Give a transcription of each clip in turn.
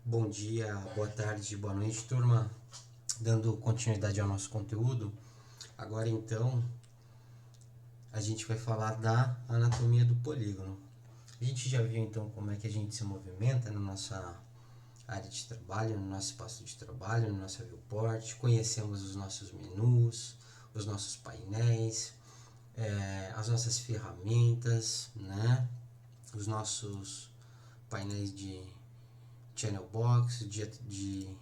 Bom dia, boa tarde, boa noite, turma. Dando continuidade ao nosso conteúdo, agora então a gente vai falar da anatomia do polígono. A gente já viu então como é que a gente se movimenta na nossa área de trabalho, no nosso espaço de trabalho, no nosso viewport, conhecemos os nossos menus, os nossos painéis, as nossas ferramentas, né? Os nossos painéis de channel box, de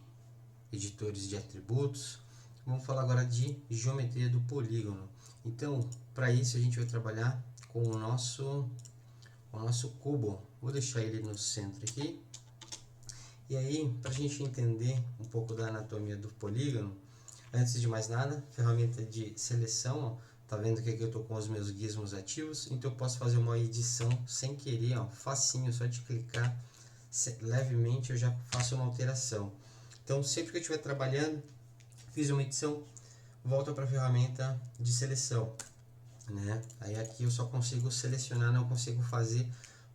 editores de atributos. Vamos falar agora de geometria do polígono. Então, para isso a gente vai trabalhar com o nosso cubo. Vou deixar ele no centro aqui. E aí, para a gente entender um pouco da anatomia do polígono, antes de mais nada, ferramenta de seleção, ó, tá vendo que aqui eu estou com os meus gizmos ativos, então eu posso fazer uma edição sem querer, ó, facinho, só de clicar levemente eu já faço uma alteração. Então, sempre que eu estiver trabalhando, fiz uma edição, volta para a ferramenta de seleção, né? Aí aqui eu só consigo selecionar, não consigo fazer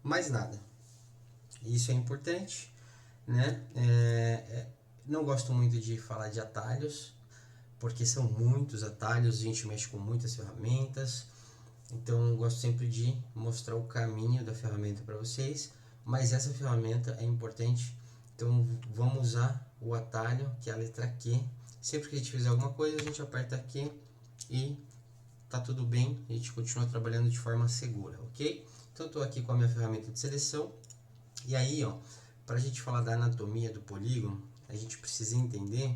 mais nada. Isso é importante, né? Não gosto muito de falar de atalhos, porque são muitos atalhos, a gente mexe com muitas ferramentas, então eu gosto sempre de mostrar o caminho da ferramenta para vocês, mas essa ferramenta é importante, então vamos usar o atalho, que é a letra Q. Sempre que a gente fizer alguma coisa, a gente aperta Q e tá tudo bem, a gente continua trabalhando de forma segura, ok? Então estou aqui com a minha ferramenta de seleção, e aí, ó, para a gente falar da anatomia do polígono, a gente precisa entender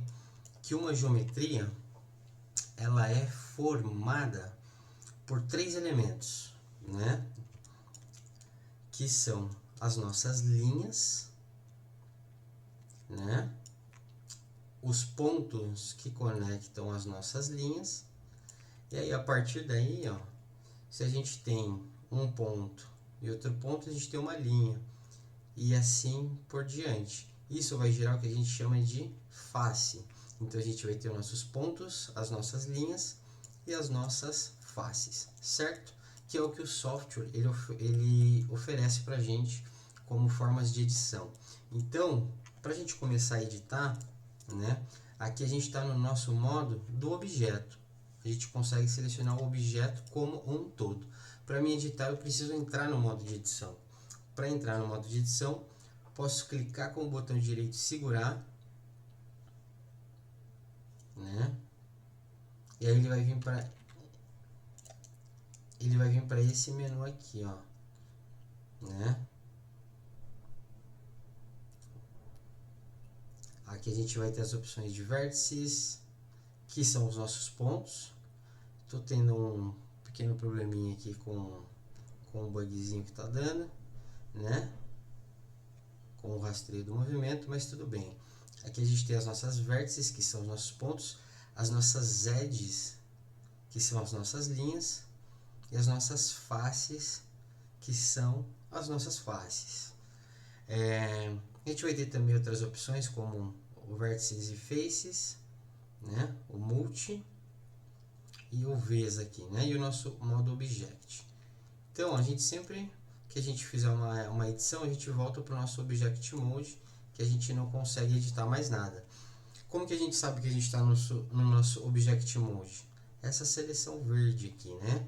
que uma geometria ela é formada por três elementos, né? Que são as nossas linhas, né? Os pontos que conectam as nossas linhas. E aí, a partir daí, ó, se a gente tem um ponto e outro ponto, a gente tem uma linha. E assim por diante. Isso vai gerar o que a gente chama de face. Então, a gente vai ter os nossos pontos, as nossas linhas e as nossas faces, certo? Que é o que o software ele oferece para a gente como formas de edição. Então, para a gente começar a editar, né? Aqui a gente está no nosso modo do objeto. A gente consegue selecionar o objeto como um todo. Para mim editar, eu preciso entrar no modo de edição. Para entrar no modo de edição, posso clicar com o botão direito e segurar, né? E aí ele vai vir para esse menu aqui, ó, né? Aqui a gente vai ter as opções de vértices, que são os nossos pontos. Estou tendo um pequeno probleminha aqui com o bugzinho que está dando, né? Com o rastreio do movimento, mas tudo bem. Aqui a gente tem as nossas vértices, que são os nossos pontos, as nossas edges, que são as nossas linhas, e as nossas faces, que são as nossas faces. A gente vai ter também outras opções, como o vértices e faces, né? O multi e o vs aqui, né? E o nosso modo object. Então, a gente sempre que a gente fizer uma edição, a gente volta para o nosso object mode, que a gente não consegue editar mais nada. Como que a gente sabe que a gente está no nosso object mode? Essa seleção verde aqui, né?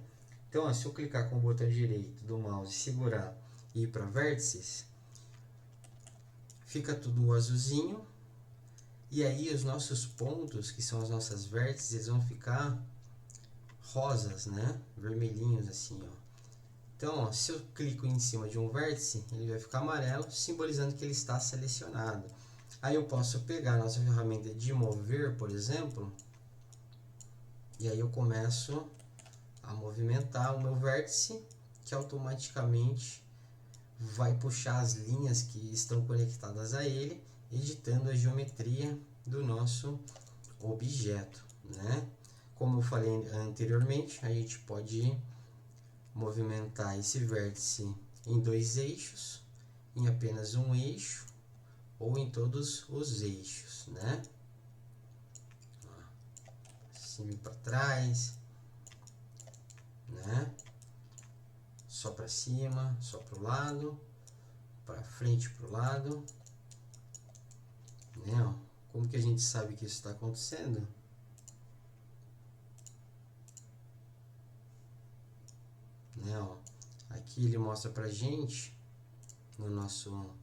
Então, ó, se eu clicar com o botão direito do mouse, segurar e ir para vértices, fica tudo azulzinho. E aí os nossos pontos, que são as nossas vértices, eles vão ficar rosas, né? Vermelhinhos assim, ó. Então, ó, se eu clico em cima de um vértice, ele vai ficar amarelo, simbolizando que ele está selecionado. Aí eu posso pegar a nossa ferramenta de mover, por exemplo, e aí eu começo a movimentar o meu vértice, que automaticamente vai puxar as linhas que estão conectadas a ele, editando a geometria do nosso objeto, né? Como eu falei anteriormente, a gente pode movimentar esse vértice em dois eixos, em apenas um eixo ou em todos os eixos, né? Cima e para trás, né? Só para cima, só para o lado, para frente, para o lado, né? Ó, como que a gente sabe que isso está acontecendo? Né? Ó, aqui ele mostra pra gente no nosso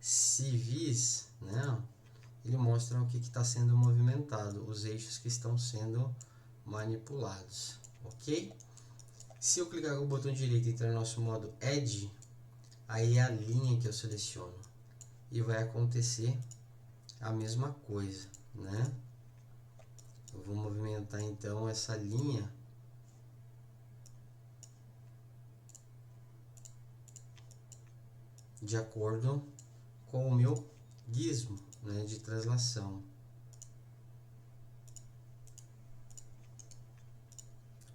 civis, né? Ele mostra o que está sendo movimentado, os eixos que estão sendo manipulados, ok? Se eu clicar com o botão direito e entrar no nosso modo Edge, aí é a linha que eu seleciono e vai acontecer a mesma coisa, né? Eu vou movimentar então essa linha de acordo com o meu gizmo, né, de translação.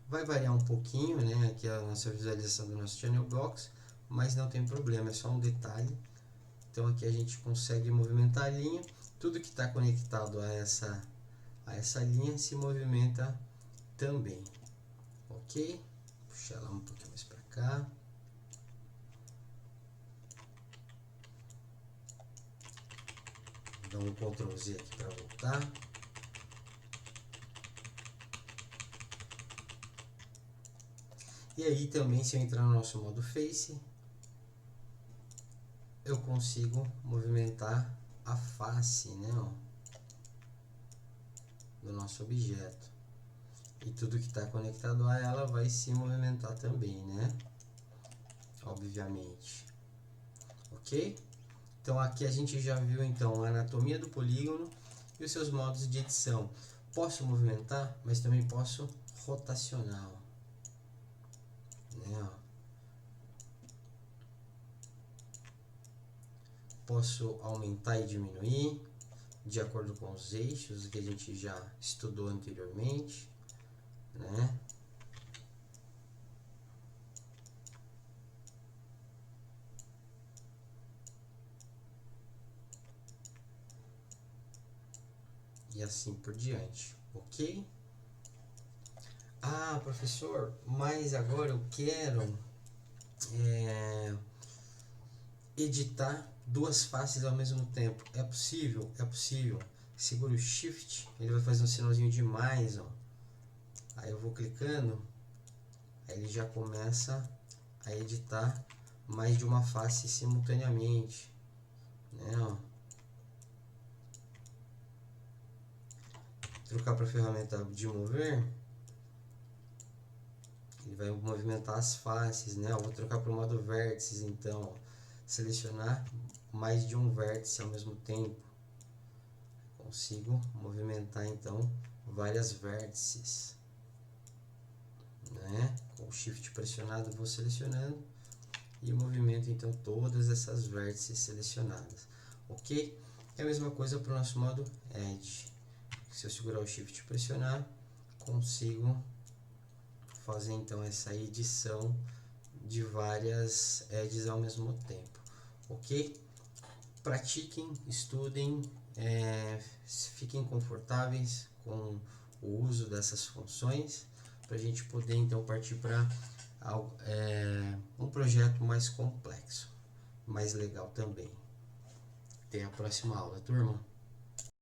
Vai variar um pouquinho, né, aqui a nossa visualização do nosso channel box, mas não tem problema, é só um detalhe. Então aqui a gente consegue movimentar a linha, tudo que está conectado a essa linha se movimenta também, ok? Puxar ela um pouquinho mais para cá. Dá um Ctrl Z aqui para voltar. E aí também, se eu entrar no nosso modo Face, eu consigo movimentar a face, né, ó, do nosso objeto. E tudo que está conectado a ela vai se movimentar também, né? Obviamente. Ok? Então aqui a gente já viu então a anatomia do polígono e os seus modos de edição. Posso movimentar, mas também posso rotacionar, ó. Né, ó. Posso aumentar e diminuir de acordo com os eixos que a gente já estudou anteriormente, né? E assim por diante, ok? Ah, professor, mas agora eu quero editar duas faces ao mesmo tempo. É possível? É possível. Segura o Shift, ele vai fazer um sinalzinho de mais, ó. Aí eu vou clicando, aí ele já começa a editar mais de uma face simultaneamente, né, ó. Trocar para a ferramenta de mover, ele vai movimentar as faces, né? Eu vou trocar para o modo vértices, então, ó. Selecionar mais de um vértice ao mesmo tempo. Consigo movimentar então várias vértices, né? Com o Shift pressionado vou selecionando e movimento então todas essas vértices selecionadas, ok? É a mesma coisa para o nosso modo Edge. Se eu segurar o Shift e pressionar, consigo fazer então essa edição de várias edges ao mesmo tempo, ok? Pratiquem, estudem, fiquem confortáveis com o uso dessas funções para a gente poder então partir para um projeto mais complexo, mais legal também. Até a próxima aula, turma.